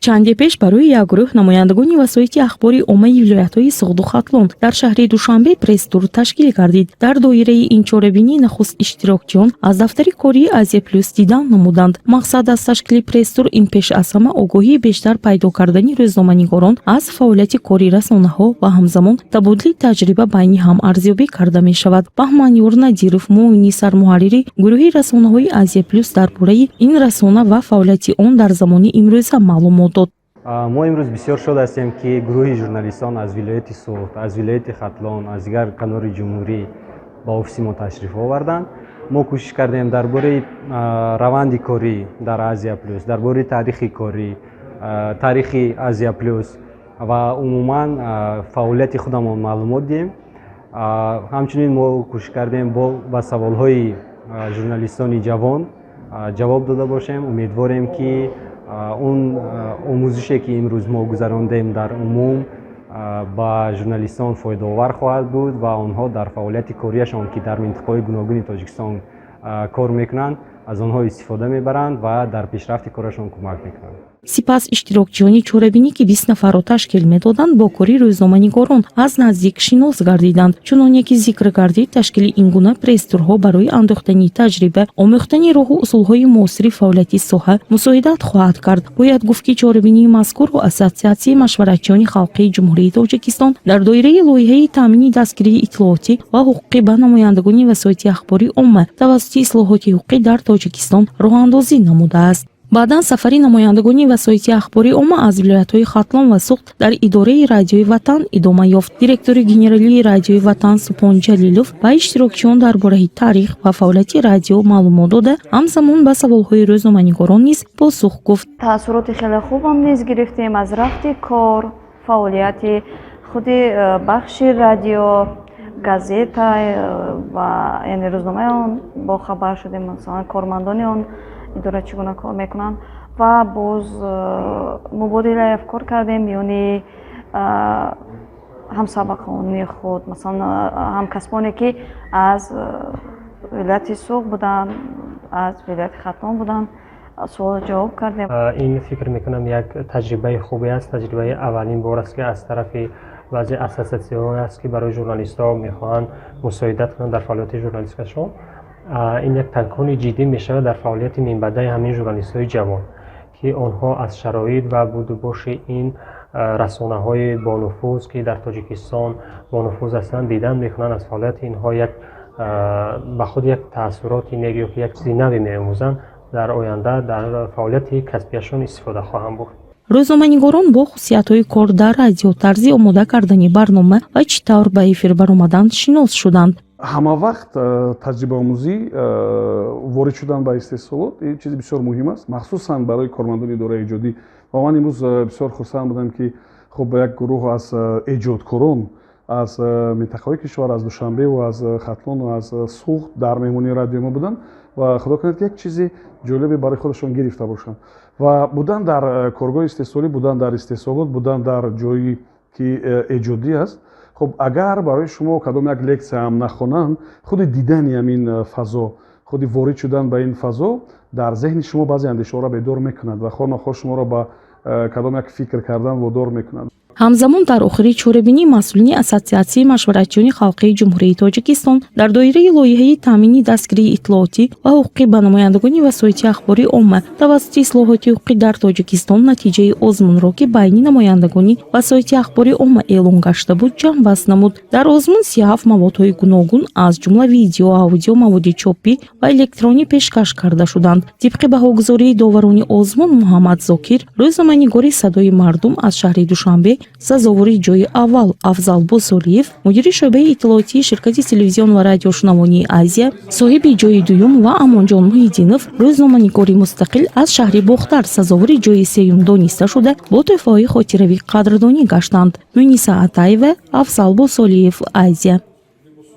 чанде пеш барои як гурӯҳ намояндагони васоити ахбори оммаи вилоятҳои Суғду Хатлон дар шаҳри Душанбе пресс-тур ташкил гардид. Дар доираи ин чорабинӣ нахуст иштирокчиён аз дафтари кории Азия Плюс дидан намуданд. Мақсад аз ташкили пресс-тур ин пеш аз ҳама огоҳии бештар пайдо кардани рӯзноманигорон аз фаъолияти кори расонаҳо ва ҳамзамон табодили таҷриба байни ҳам арзёбӣ карда мешавад. Баҳманюр Надиров, муовини сармуҳаррири гурӯҳи расонаҳои Азия Плюс дар бораи ин расона ва фаъолияти он дар замони имрӯза маълумот дод. мо имрӯз бисёр шод ҳастем ки гурӯҳи журналистон аз вилояти Суғд, аз вилояти Хатлон, аз дигар канори ҷумҳурӣ ба офиси мо ташриф оварданд. мо кӯшиш кардем дар бораи раванди корӣ дар Азия Плюс, дар бораи таърихи корӣ, таърихи Азия Плюс ва умуман фаъолияти худамон маълумот диҳем. ҳамчунин мо кӯшиш кардем ба саволҳои журналистони ҷавон ҷавоб дода бошем. умедворем ки он омӯзише ки имрӯз мо гузарондем дар умум ба журналистон фоидаовар хоҳад буд ва онҳо дар фаъолияти корияшон ки дар минтақаҳои гуногуни Тоҷикистон кор мекунанд аз онҳо истифода мебаранд ва дар пешрафти корашон кӯмак мекунанд. Сипас иштирокчиёни чорабинӣ ки 20 нафарро ташкил медоданд бо кори рӯзноманигорон аз наздик шинос гардиданд. чуноне ки зикр гардид, ташкили ин гуна пресс-турҳо барои андохтани таҷриба, омӯхтани роҳу усулҳои муосири фаъолияти соҳа мусоидат хоҳад кард. бояд гуфт ки чорабинии мазкурро Ассотсиатсияи машваратчиёни халқии ҷумҳурии Тоҷикистон дар доираи лоиҳаи таъмини дастгирии иттилооти ва ҳуқуқӣ ба намояндагони васоити ахбори омма тавассути ислоҳоти ҳуқуқӣ дар Тоҷикистон роҳандозӣ намудааст. баъдан сафари намояндагони васоити ахбори омма аз вилоятҳои Хатлон ва Суғд дар идораи радиои Ватан идома ёфт. директори генералии радиои Ватан Супон Ҷалилов ба иштирокчиён дар бораи таърих ва фаъолияти радио маълумот дода, ҳамзамон ба саволҳои рӯзноманигорон низ посух гуфт. таъссуроти хеле хубам низ гирифтем аз рафти кор, фаъолияти худи бахши радио, газета ва яъне рӯзномаи он бохабар шудем, масалан кормандони он идора чӣ гуна кор мекунанд ва боз мубодилаи афкор кардем миёни ҳамсабақони худ, масалан ҳамкасбоне ки аз вилояти Суғд буданд, аз вилояти Хатлон буданд, суолу ҷавоб кардем. ин фикр мекунам як таҷрибаи хубе аст, таҷрибаи аввалин бор аст ки аз тарафи баъзе ассотсиатсияҳое аст ки барои журналистҳо мехоҳанд мусоидат кунанд дар фаъолияти журналистикашон. ин як танкони ҷиддӣ мешавад дар фаъолияти минбаъдаи ҳамин журналистҳои ҷавон ки онҳо аз шароит ва будубоши ин расонаҳои бонуфуз ки дар Тоҷикистон бонуфуз ҳастанд дидан мекунанд, аз фаъолияти инҳо ба худ як таассуроти нав ё ки як чизи наве меомӯзанд, дар оянда дар фаъолияти касбияшон истифода хоҳанд бурд. рӯзноманигорон бо хусусиятҳои кор дар радио, тарзи омода кардани барнома ва чӣ тавр ба эфир баромадан шинос шуданд. ҳама вақт таҷрибаомӯзӣ ворид шудан ба истеҳсолот чизи бисёр муҳим аст, махсусан барои кормандони идораи эҷодӣ. ва ман имрӯз бисёр хурсанд будам ки хуб як гурӯҳ аз эҷодкорон аз минтақаҳои кишвар, аз Душанбе ва аз Хатлон ва аз Суғд дар меҳмонии радиои мо буданд ва худо кунад ки як чизи ҷолибе барои худашон гирифта бошанд ва будан дар коргоҳи истеҳсолӣ, будан дар истеҳсолот, будан дар ҷойи ки эҷодӣ аст. خب اگر برای شما کدام یک لکسیه هم نخوانند، خود دیدن همین فضا، خود وارد شدن به این فضا در ذهن شما بعضی اندیشه‌ها را بیدار میکند و خواه نخواه شما را به کدام یک فکر کردن وادار میکند. ҳамзамон дар охири чорабинӣ масъулини Ассотсиатсияи машваратчиёни халқии ҷумҳурии Тоҷикистон дар доираи лоиҳаи таъмини дастгирии иттилооти ва ҳуқуқӣ ба намояндагони васоити ахбори омма тавассути ислоҳоти ҳуқуқӣ дар Тоҷикистон натиҷаи озмунро ки байни намояндагони васоити ахбори омма эълон гашта буд ҷамъбаст намуд. дар озмун 37 маводҳои гуногун аз ҷумла видео, аудио, маводи чопӣ ва электронӣ пешкаш карда шуданд. тибқи баҳогузории доварони озмун Муҳаммад Зокир, рӯзноманигори Садои мардум аз шаҳри Душанбе, сазовори ҷойи аввал Афзал Босолиев, мудири шӯъбаи иттилоотии ширкати телевизион ва радиошунавонии Азия, соҳиби ҷойи дуюм ва Амонҷон Муҳиддинов, рӯзноманигори мустақил аз шаҳри Бохтар сазовори ҷойи сеюм дониста шуда бо тӯҳфаҳои хотиравӣ қадрдонӣ гаштанд. Муниса Атаева, Афзал Босолиев, Азия.